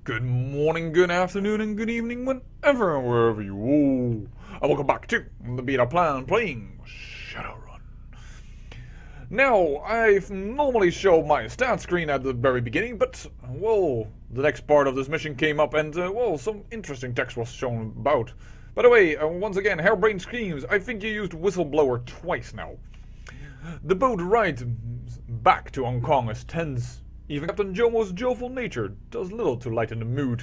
Good morning, good afternoon, and good evening, whenever and wherever you are. And welcome back to the Beta Plan playing Shadowrun. Now, I've normally show my stat screen at the very beginning, but, well, the next part of this mission came up and, well, some interesting text was shown about. By the way, once again, Harebrained screams, I think you used whistleblower twice now. The boat ride back to Hong Kong is tense. Even Captain Jomo's jovial nature does little to lighten the mood.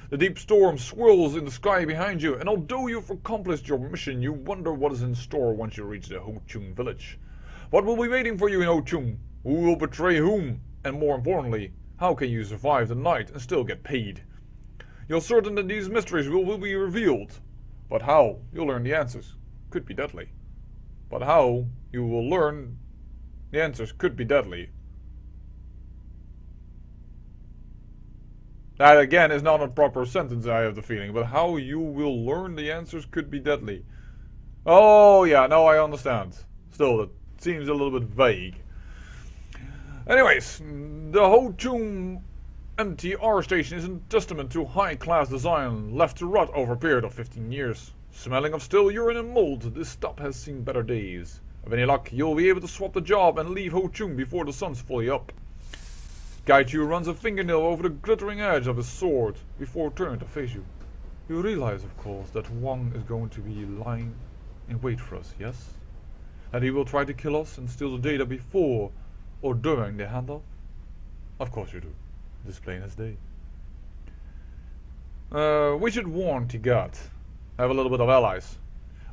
The deep storm swirls in the sky behind you, and although you've accomplished your mission, you wonder what is in store once you reach the Ho Chung village. What will be waiting for you in Ho Chung? Who will betray whom? And more importantly, how can you survive the night and still get paid? You're certain that these mysteries will be revealed. But how? You'll learn the answers. Could be deadly. But how? You will learn the answers could be deadly. That again is not a proper sentence, I have the feeling, but how you will learn the answers could be deadly. Oh yeah, no, I understand. Still, that seems a little bit vague. Anyways, the Ho Chung MTR station is a testament to high-class design left to rot over a period of 15 years. Smelling of stale urine and mold, this stop has seen better days. With any luck, you'll be able to swap the job and leave Ho Chung before the sun's fully up. Gaichu runs a fingernail over the glittering edge of his sword before turning to face you. You realize, of course, that Wang is going to be lying in wait for us, yes? And he will try to kill us and steal the data before or during the handoff? Of course you do. It is plain as day. We should warn Tigat. Have a little bit of allies.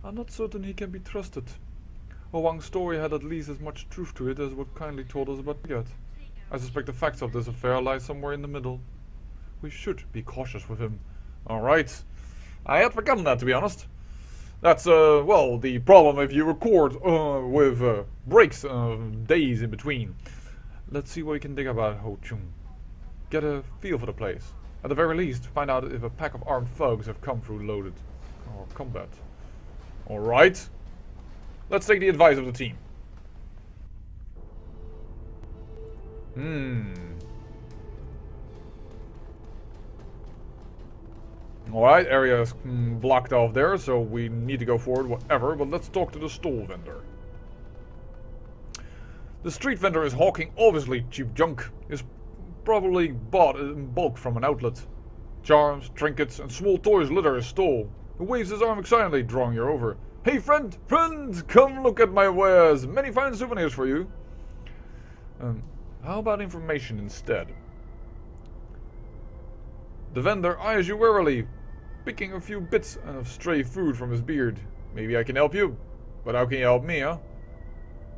I'm not certain he can be trusted. Wang's story had at least as much truth to it as what kindly told us about Tigat. I suspect the facts of this affair lie somewhere in the middle. We should be cautious with him. Alright. I had forgotten that, to be honest. That's, well, the problem if you record with breaks, days in between. Let's see what we can dig about Ho Chung. Get a feel for the place. At the very least, find out if a pack of armed thugs have come through loaded or combat. Alright. Let's take the advice of the team. Alright, area is blocked off there, so we need to go forward, whatever, but let's talk to the stall vendor. The street vendor is hawking obviously cheap junk. He's probably bought in bulk from an outlet. Charms, trinkets, and small toys litter his stall. He waves his arm excitedly, drawing you over. Hey friend, come look at my wares. Many fine souvenirs for you. How about information instead? The vendor eyes you warily, picking a few bits of stray food from his beard. Maybe I can help you, but how can you help me, huh?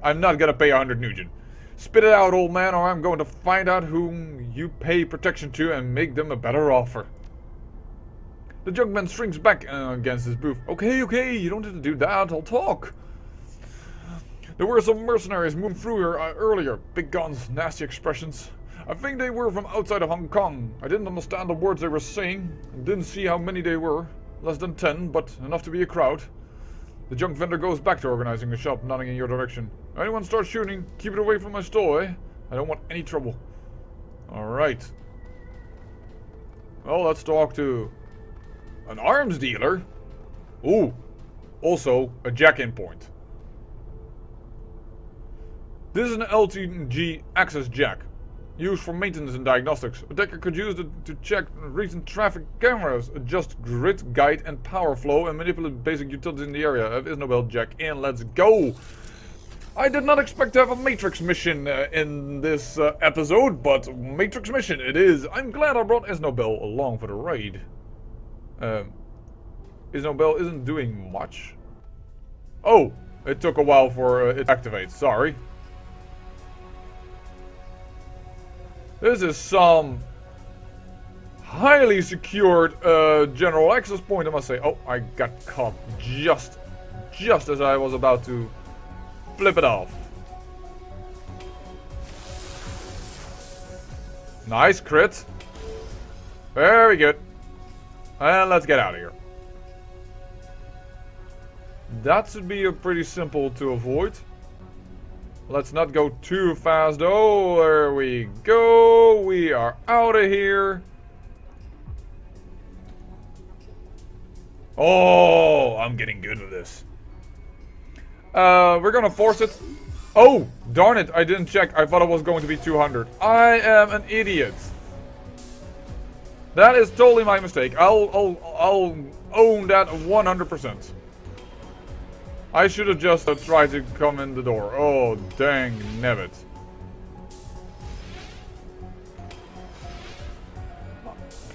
I'm not gonna pay 100 Nugent. Spit it out, old man, or I'm going to find out whom you pay protection to and make them a better offer. The junkman shrinks back against his booth. Okay, you don't have to do that, I'll talk. There were some mercenaries moving through here earlier. Big guns, nasty expressions. I think they were from outside of Hong Kong. I didn't understand the words they were saying. And didn't see how many they were. Less than 10, but enough to be a crowd. The junk vendor goes back to organizing the shop, nodding in your direction. Anyone starts shooting, keep it away from my store, eh? I don't want any trouble. Alright. Well, let's talk to an arms dealer. Ooh. Also, a jack-in point. This is an LTG access jack, used for maintenance and diagnostics. A decker could use it to check recent traffic cameras, adjust grid, guide and power flow, and manipulate basic utilities in the area. Have Isnobel jack in, let's go! I did not expect to have a Matrix mission in this episode, but Matrix mission it is. I'm glad I brought Isnobel along for the raid. Isnobel isn't doing much. Oh, it took a while for it to activate, sorry. This is some highly secured general access point, I must say. Oh, I got caught just as I was about to flip it off. Nice crit. Very good. And let's get out of here. That should be pretty simple to avoid. Let's not go too fast. Oh, there we go. We are out of here. Oh, I'm getting good at this. We're gonna force it. Oh, darn it, I didn't check. I thought it was going to be 200. I am an idiot. That is totally my mistake. I'll own that 100%. I should have just tried to come in the door. Oh, dang nabbit.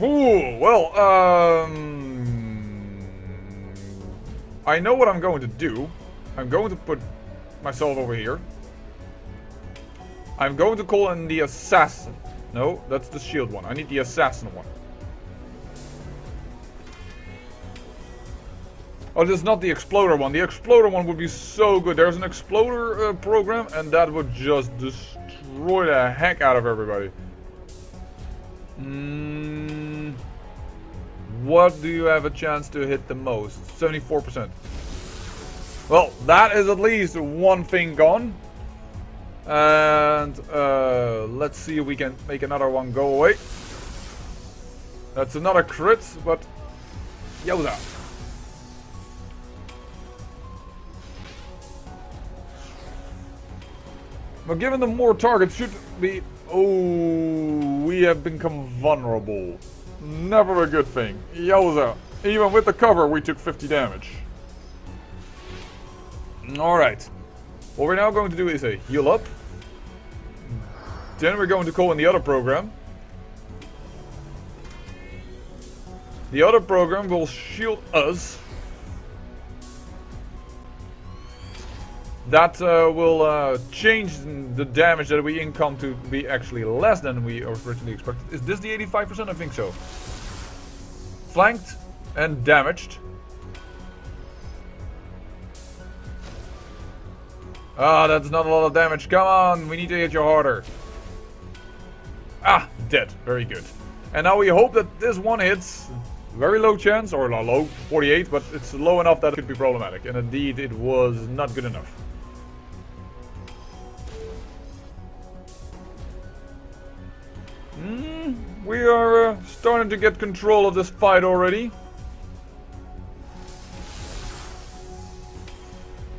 Ooh, well, I know what I'm going to do. I'm going to put myself over here. I'm going to call in the assassin. No, that's the shield one. I need the assassin one. Oh, this is not the exploder one. The exploder one would be so good. There's an exploder program, and that would just destroy the heck out of everybody. What do you have a chance to hit the most? 74%. Well, that is at least one thing gone. And let's see if we can make another one go away. That's another crit, but yowza. But given the more targets should be... Oh, we have become vulnerable. Never a good thing. Yowza. Even with the cover, we took 50 damage. Alright. What we're now going to do is a heal up. Then we're going to call in the other program. The other program will shield us. That will change the damage that we income to be actually less than we originally expected. Is this the 85%? I think so. Flanked and damaged. Ah, that's not a lot of damage. Come on, we need to hit you harder. Ah, dead. Very good. And now we hope that this one hits. Very low chance, or low, 48, but it's low enough that it could be problematic. And indeed, it was not good enough. We are starting to get control of this fight already.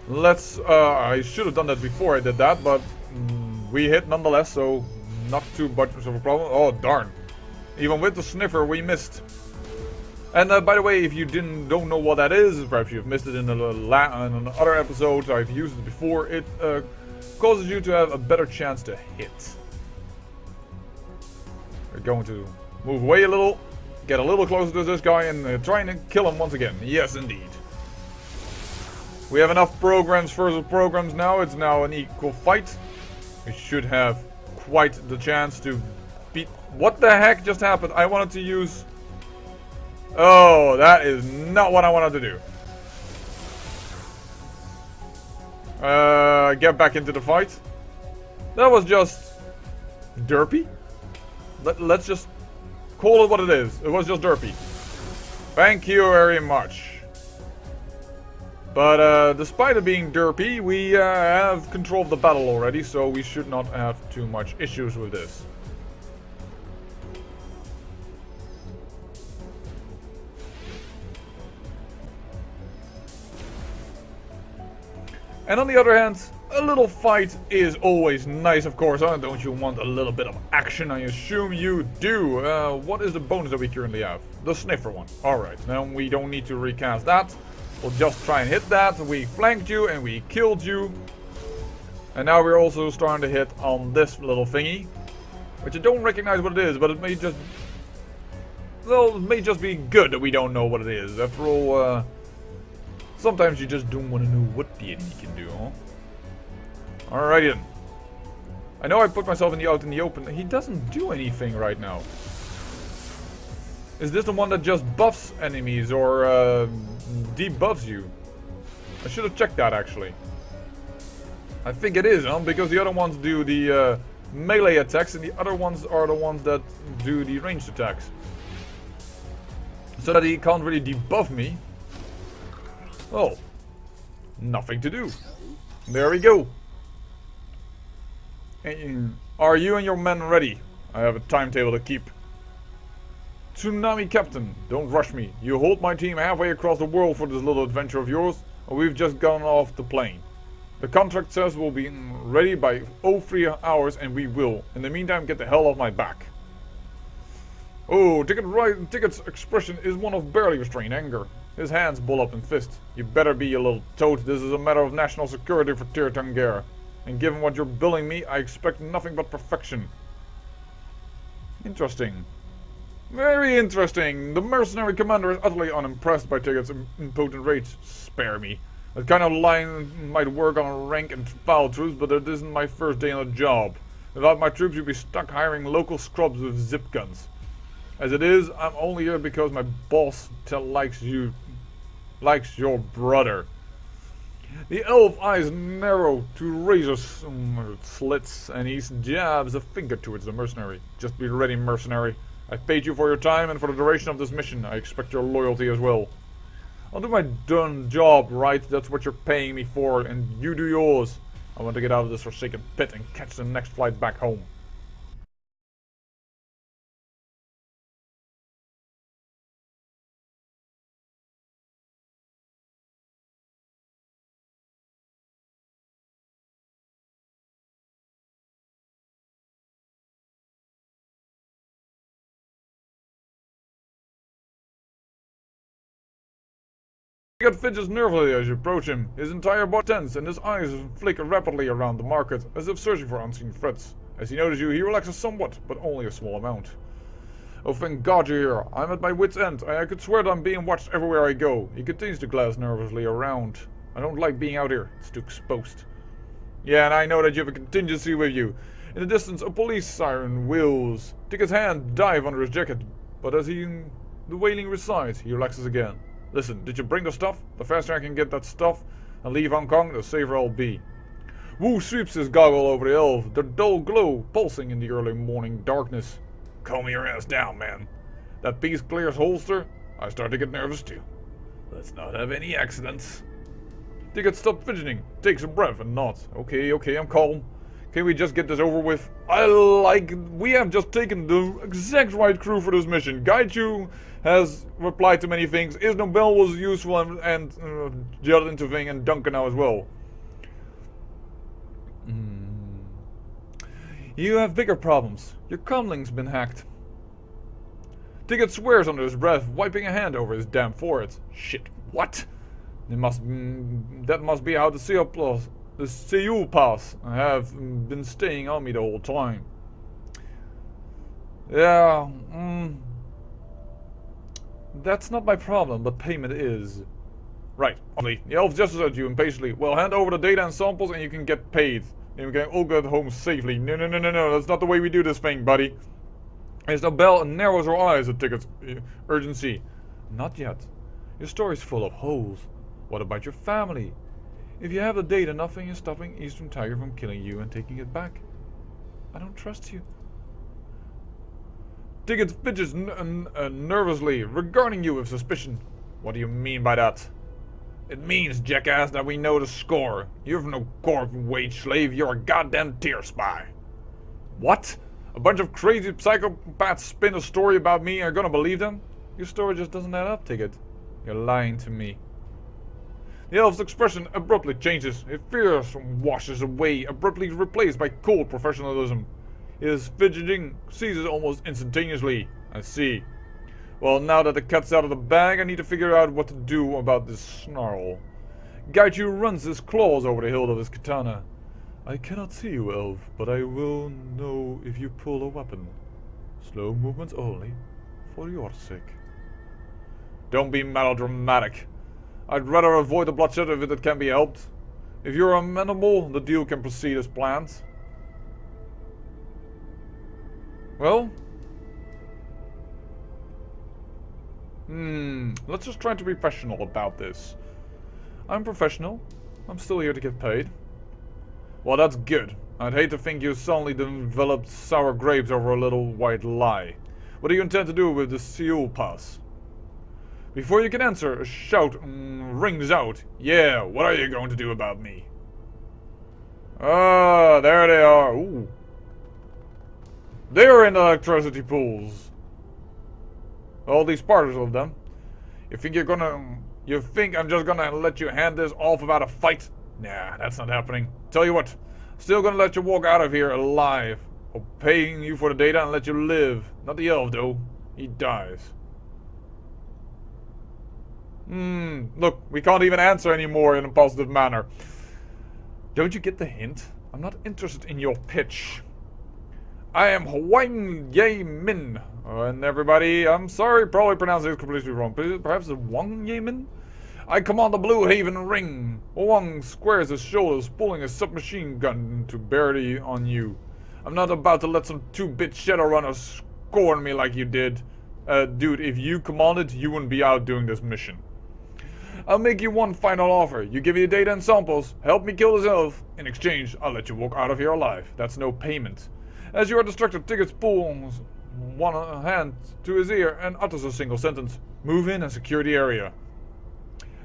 Let's, I should have done that before I did that, but we hit nonetheless, so not too much of a problem. Oh, darn. Even with the sniffer, we missed. And by the way, if you don't know what that is, perhaps you've missed it in another episode, I've used it before, it causes you to have a better chance to hit. We're going to move away a little, get a little closer to this guy, and try and kill him once again. Yes, indeed. We have enough programs versus programs now. It's now an equal fight. We should have quite the chance to beat... What the heck just happened? I wanted to use... Oh, that is not what I wanted to do. Get back into the fight. That was just... derpy? Let's just call it what it is. It was just derpy. Thank you very much. But despite it being derpy, we have control of the battle already, so we should not have too much issues with this. And on the other hand, a little fight is always nice, of course. Huh? Don't you want a little bit of action? I assume you do. What is the bonus that we currently have? The sniffer one. Alright, now we don't need to recast that. We'll just try and hit that. We flanked you and we killed you. And now we're also starting to hit on this little thingy. Which I don't recognize what it is, but it may just... Well, it may just be good that we don't know what it is. After all, sometimes you just don't want to know what the enemy can do, huh? Alrighty then. I know I put myself out in the open. He doesn't do anything right now. Is this the one that just buffs enemies or debuffs you? I should have checked that actually. I think it is, huh? Because the other ones do the melee attacks and the other ones are the ones that do the ranged attacks. So that he can't really debuff me. Oh. Nothing to do. There we go. Are you and your men ready? I have a timetable to keep. Tsunami Captain, don't rush me. You hold my team halfway across the world for this little adventure of yours, or we've just gone off the plane. The contract says we'll be ready by 03 hours, and we will. In the meantime, get the hell off my back. Oh, Ticket's expression is one of barely restrained anger. His hands ball up in fist. You better be, you little toad. This is a matter of national security for Tir Tanger. And given what you're billing me, I expect nothing but perfection. Interesting. Very interesting. The mercenary commander is utterly unimpressed by Ticket's impotent rage. Spare me. That kind of line might work on a rank and file troops, but it isn't my first day on the job. Without my troops, you'd be stuck hiring local scrubs with zip guns. As it is, I'm only here because my boss likes your brother. The elf eyes narrow to razor slits, and he jabs a finger towards the mercenary. Just be ready, mercenary. I've paid you for your time and for the duration of this mission. I expect your loyalty as well. I'll do my done job, right? That's what you're paying me for, and you do yours. I want to get out of this forsaken pit and catch the next flight back home. Ticket fidgets nervously as you approach him. His entire body tense and his eyes flicker rapidly around the market, as if searching for unseen threats. As he notices you, he relaxes somewhat, but only a small amount. Oh, thank God you're here. I'm at my wit's end. I could swear that I'm being watched everywhere I go. He continues to glance nervously around. I don't like being out here. It's too exposed. Yeah, and I know that you have a contingency with you. In the distance, a police siren wheels. Ticket's hand dive under his jacket, but as the wailing resides, he relaxes again. Listen, did you bring the stuff? The faster I can get that stuff and leave Hong Kong, the safer I'll be. Wu sweeps his goggle over the elf, their dull glow pulsing in the early morning darkness. Calm your ass down, man. That piece clears holster. I start to get nervous too. Let's not have any accidents. Ticket stops fidgeting, takes a breath and nods. Okay, I'm calm. Can we just get this over with? We have just taken the exact right crew for this mission. Gaichu has replied to many things. Isnobel was useful and Judd into thing and Duncan now as well. You have bigger problems. Your comlink's been hacked. Ticket swears under his breath, wiping a hand over his damn forehead. Shit, what? That must be how the Seoul Pass have been staying on me the whole time. Yeah, that's not my problem, but payment is. Right, the elf gestures at you impatiently. Well, hand over the data and samples and you can get paid. And we can all get home safely. No, that's not the way we do this thing, buddy. Isabel narrows her eyes at Ticket's urgency. Not yet. Your story's full of holes. What about your family? If you have the data, nothing is stopping Eastern Tiger from killing you and taking it back. I don't trust you. Ticket fidgets nervously, regarding you with suspicion. What do you mean by that? It means, jackass, that we know the score. You're no corp wage slave, you're a goddamn tier spy. What? A bunch of crazy psychopaths spin a story about me and are gonna believe them? Your story just doesn't add up, Ticket. You're lying to me. The elf's expression abruptly changes. His fear washes away, abruptly replaced by cold professionalism. His fidgeting ceases almost instantaneously. I see. Well, now that the cat's out of the bag, I need to figure out what to do about this snarl. Gaichu runs his claws over the hilt of his katana. I cannot see you, elf, but I will know if you pull a weapon. Slow movements only, for your sake. Don't be melodramatic. I'd rather avoid the bloodshed if it can be helped. If you're amenable, the deal can proceed as planned. Well? Let's just try to be professional about this. I'm professional. I'm still here to get paid. Well, that's good. I'd hate to think you suddenly developed sour grapes over a little white lie. What do you intend to do with the Seoul Pass? Before you can answer, a shout rings out. Yeah, what are you going to do about me? Ah, there they are. Ooh. They're in the electricity pools. All these particles of them. You think I'm just gonna let you hand this off without a fight? Nah, that's not happening. Tell you what, still gonna let you walk out of here alive. Or paying you for the data and let you live. Not the elf though. He dies. Look, we can't even answer anymore in a positive manner. Don't you get the hint? I'm not interested in your pitch. I am Hwang Ye Min. And everybody, I'm sorry, probably pronounced it completely wrong. Perhaps it's Wang Ye Min? I command the Blue Haven Ring. Wang squares his shoulders, pulling a submachine gun to bear on you. I'm not about to let some 2-bit Shadowrunners scorn me like you did. Dude, if you commanded, you wouldn't be out doing this mission. I'll make you one final offer. You give me the data and samples, help me kill this elf. In exchange, I'll let you walk out of here alive. That's no payment. As you are distracted, Tickets pulls one hand to his ear and utters a single sentence. Move in and secure the area.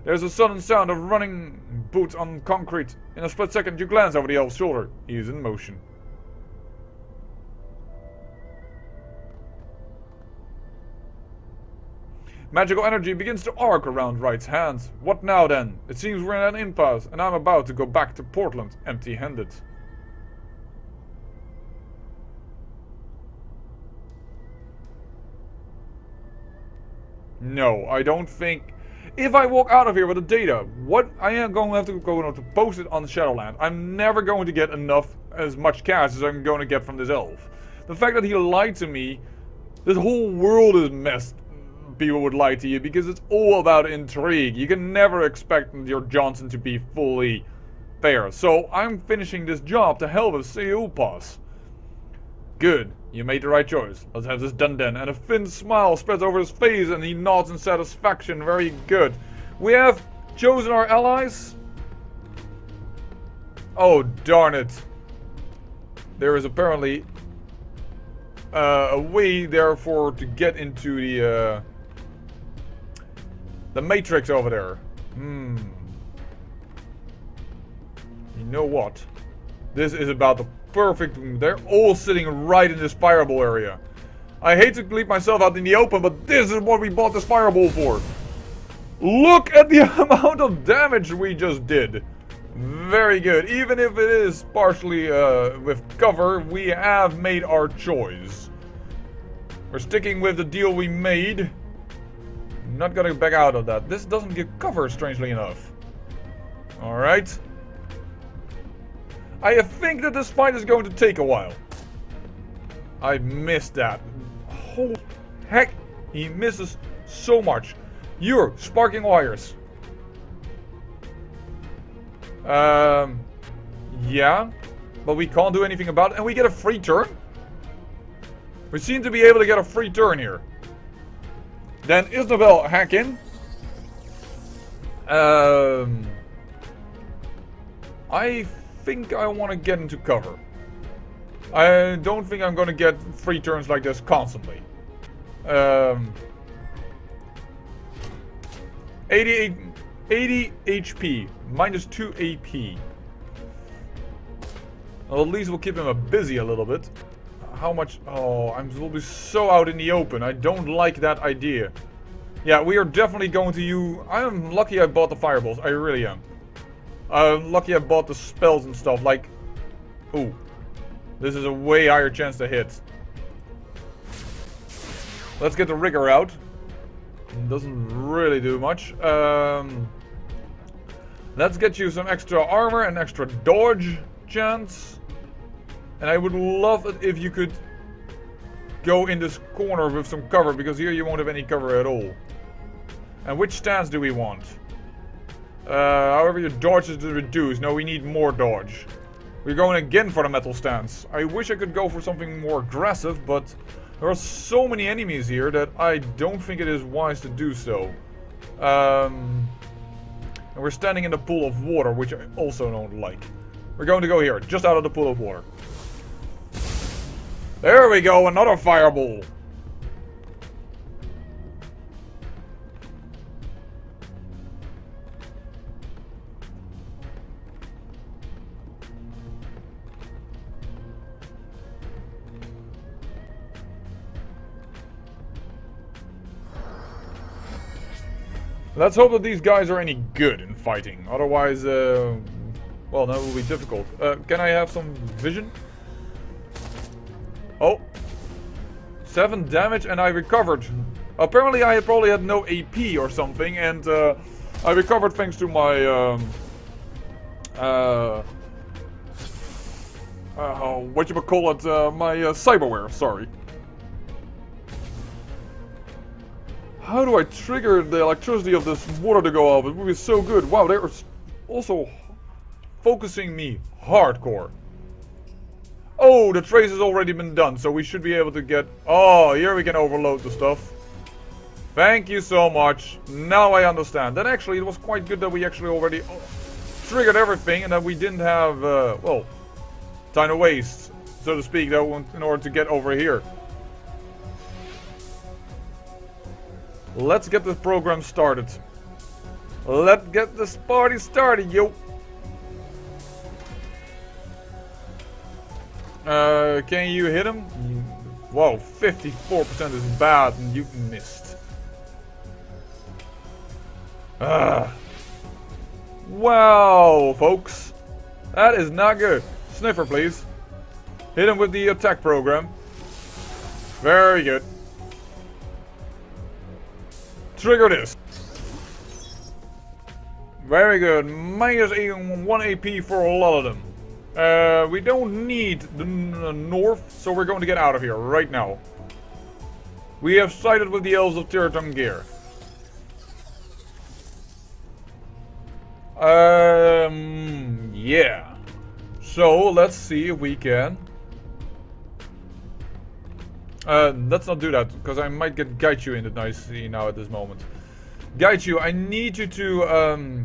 There's a sudden sound of running boots on concrete. In a split second, you glance over the elf's shoulder. He is in motion. Magical energy begins to arc around Wright's hands. What now then? It seems we're in an impasse, and I'm about to go back to Portland empty-handed. No, I don't think... If I walk out of here with the data, what I am going to have to go to post it on Shadowland. I'm never going to get as much cash as I'm going to get from this elf. The fact that he lied to me, this whole world is messed. People would lie to you because it's all about intrigue. You can never expect your Johnson to be fully fair. So I'm finishing this job to hell with Seoul Pass. Good, you made the right choice. Let's have this done then. And a thin smile spreads over his face and he nods in satisfaction. Very good. We have chosen our allies. Oh, darn it. There is apparently a way therefore to get into the matrix over there. You know what? This is about the perfect... They're all sitting right in this fireball area. I hate to leave myself out in the open, but this is what we bought this fireball for. Look at the amount of damage we just did. Very good. Even if it is partially with cover, we have made our choice. We're sticking with the deal we made. Not gonna back out of that. This doesn't give cover, strangely enough. Alright. I think that this fight is going to take a while. I missed that. Holy heck, he misses so much. You're sparking wires. Yeah. But we can't do anything about it. And we get a free turn? We seem to be able to get a free turn here. Then Isabel hack in. I think I want to get into cover. I don't think I'm going to get free turns like this constantly. 80 HP, minus 2 AP. Well, at least we'll keep him busy a little bit. How much? Oh, will be so out in the open. I don't like that idea. Yeah, we are definitely going to use... I'm lucky I bought the fireballs. I really am. I'm lucky I bought the spells and stuff. Like... Ooh. This is a way higher chance to hit. Let's get the rigger out. Doesn't really do much. Let's get you some extra armor and extra dodge chance. And I would love it if you could go in this corner with some cover, because here you won't have any cover at all. And which stance do we want? However, your dodge is reduced. No, we need more dodge. We're going again for the metal stance. I wish I could go for something more aggressive, but there are so many enemies here that I don't think it is wise to do so. And we're standing in the pool of water, which I also don't like. We're going to go here, just out of the pool of water. There we go, another fireball. Let's hope that these guys are any good in fighting. Otherwise, well, that will be difficult. Can I have some vision? Oh. 7 damage and I recovered. Apparently I probably had no AP or something, and I recovered thanks to my whatchamacallit, my cyberware, sorry. How do I trigger the electricity of this water to go off? It would be so good. Wow, they're also focusing me hardcore. Oh, the trace has already been done, so we should be able to get... Oh, here we can overload the stuff. Thank you so much. Now I understand. Then actually, it was quite good that we actually already triggered everything and that we didn't have, well, time to waste, so to speak, though, in order to get over here. Let's get this program started. Let's get this party started, yo. Can you hit him? Whoa, 54% is bad and you missed. Wow, folks. That is not good. Sniffer, please. Hit him with the attack program. Very good. Trigger this. Very good. Minus 1 AP for a lot of them. We don't need the north, so we're going to get out of here right now. We have sided with the elves of Tirtum Gear. Yeah. So, let's see if we can... let's not do that, because I might get Gaichu in the nicely now at this moment. Gaichu, I need you to,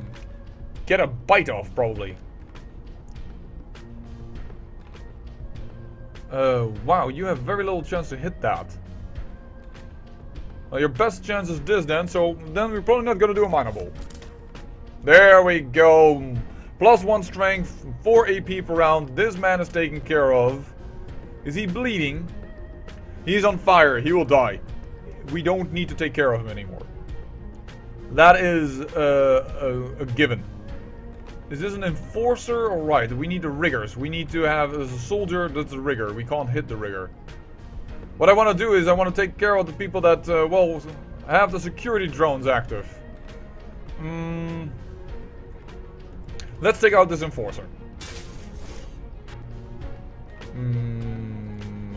get a bite off, probably. Wow, you have very little chance to hit that. Well, your best chance is this then, so then we're probably not gonna do a minor ball. There we go. +1 strength, 4 AP per round. This man is taken care of. Is he bleeding? He's on fire. He will die. We don't need to take care of him anymore. That is a given. Is this an enforcer or right? We need the riggers. We need to have as a soldier that's a rigger. We can't hit the rigger. What I want to do is I want to take care of the people that well have the security drones active. Let's take out this enforcer.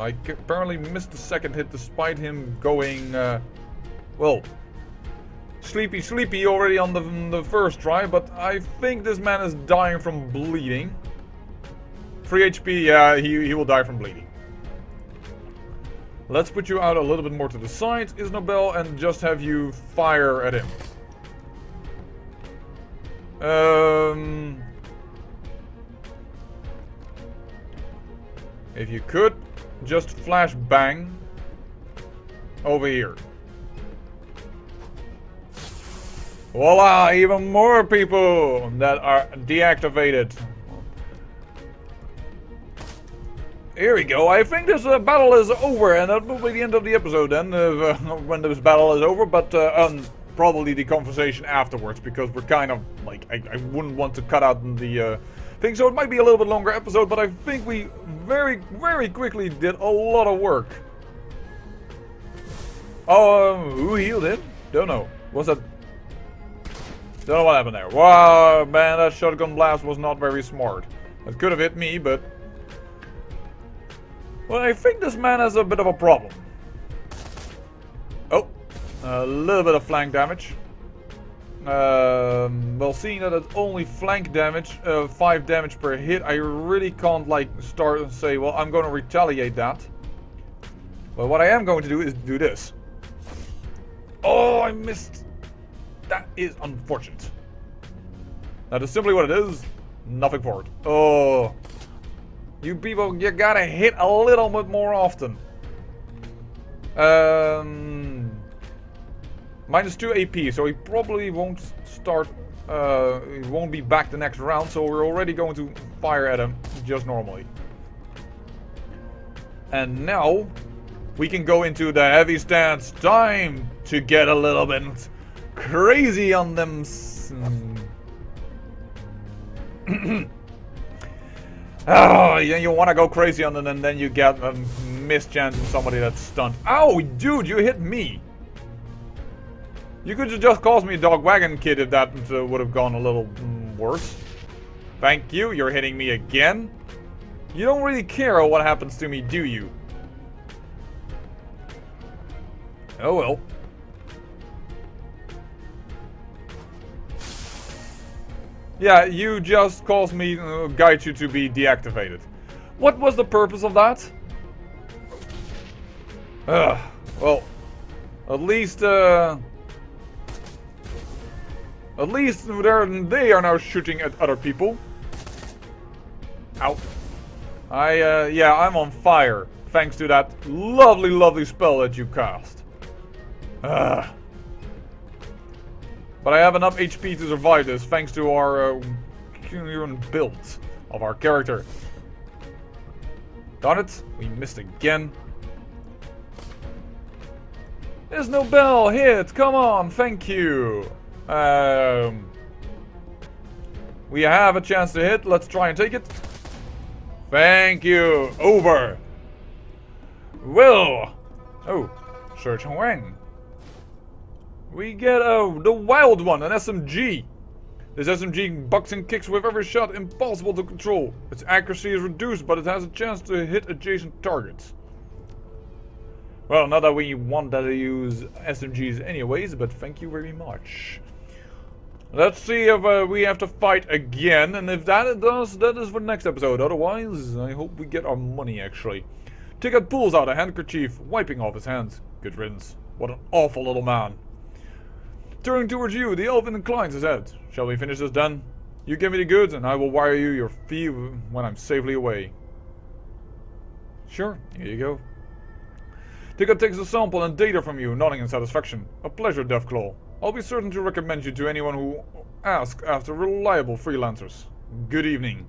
I apparently missed the second hit despite him going well, sleepy already on the first try, but I think this man is dying from bleeding. 3 HP, yeah, he will die from bleeding. Let's put you out a little bit more to the side, Isnobel, and just have you fire at him. If you could, just flash bang over here. Voila! Even more people that are deactivated. Here we go. I think this battle is over, and that will be the end of the episode then, when this battle is over. But probably the conversation afterwards, because we're kind of like I wouldn't want to cut out the thing, so it might be a little bit longer episode. But I think we very quickly did a lot of work. Oh, who healed him? Don't know. Was that? Don't know what happened there. Wow, man, that shotgun blast was not very smart. It could have hit me, but... Well, I think this man has a bit of a problem. Oh, a little bit of flank damage. Well, seeing that it's only flank damage, 5 damage per hit, I really can't, like, start and say, well, I'm going to retaliate that. But what I am going to do is do this. Oh, I missed. That is unfortunate. That is simply what it is. Nothing for it. Oh. You people, you gotta hit a little bit more often. Minus 2 AP, so he probably won't start, he won't be back the next round, so we're already going to fire at him just normally. And now, we can go into the heavy stance. Time to get a little bit crazy on them. Oh, yeah, you want to go crazy on them, and then you get a mischance from somebody that's stunned. Ow, dude, you hit me. You could have just caused me a dog wagon kid if that would have gone a little worse. Thank you, you're hitting me again. You don't really care what happens to me, do you? Oh well. Yeah, you just caused me Gaichu to be deactivated. What was the purpose of that? Well, at least they are now shooting at other people. Ow. Yeah, I'm on fire, thanks to that lovely, lovely spell that you cast. But I have enough HP to survive this, thanks to our current build of our character. Darn it, we missed again. There's no bell, hit, come on, thank you. We have a chance to hit, let's try and take it. Thank you, over. Well, oh, Search Wang. We get the wild one, an SMG. This SMG bucks and kicks with every shot, impossible to control. Its accuracy is reduced, but it has a chance to hit adjacent targets. Well, not that we want to use SMGs anyways, but thank you very much. Let's see if we have to fight again, and if that does, that is for next episode. Otherwise, I hope we get our money actually. Ticket pulls out a handkerchief, wiping off his hands. Good riddance. What an awful little man. Turning towards you, the elf inclines his head. Shall we finish this then? You give me the goods, and I will wire you your fee when I'm safely away. Sure, here you go. Ticket takes a sample and data from you, nodding in satisfaction. A pleasure, Deathclaw. I'll be certain to recommend you to anyone who asks after reliable freelancers. Good evening.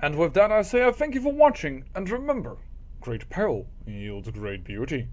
And with that I say I thank you for watching, and remember, great peril yields great beauty.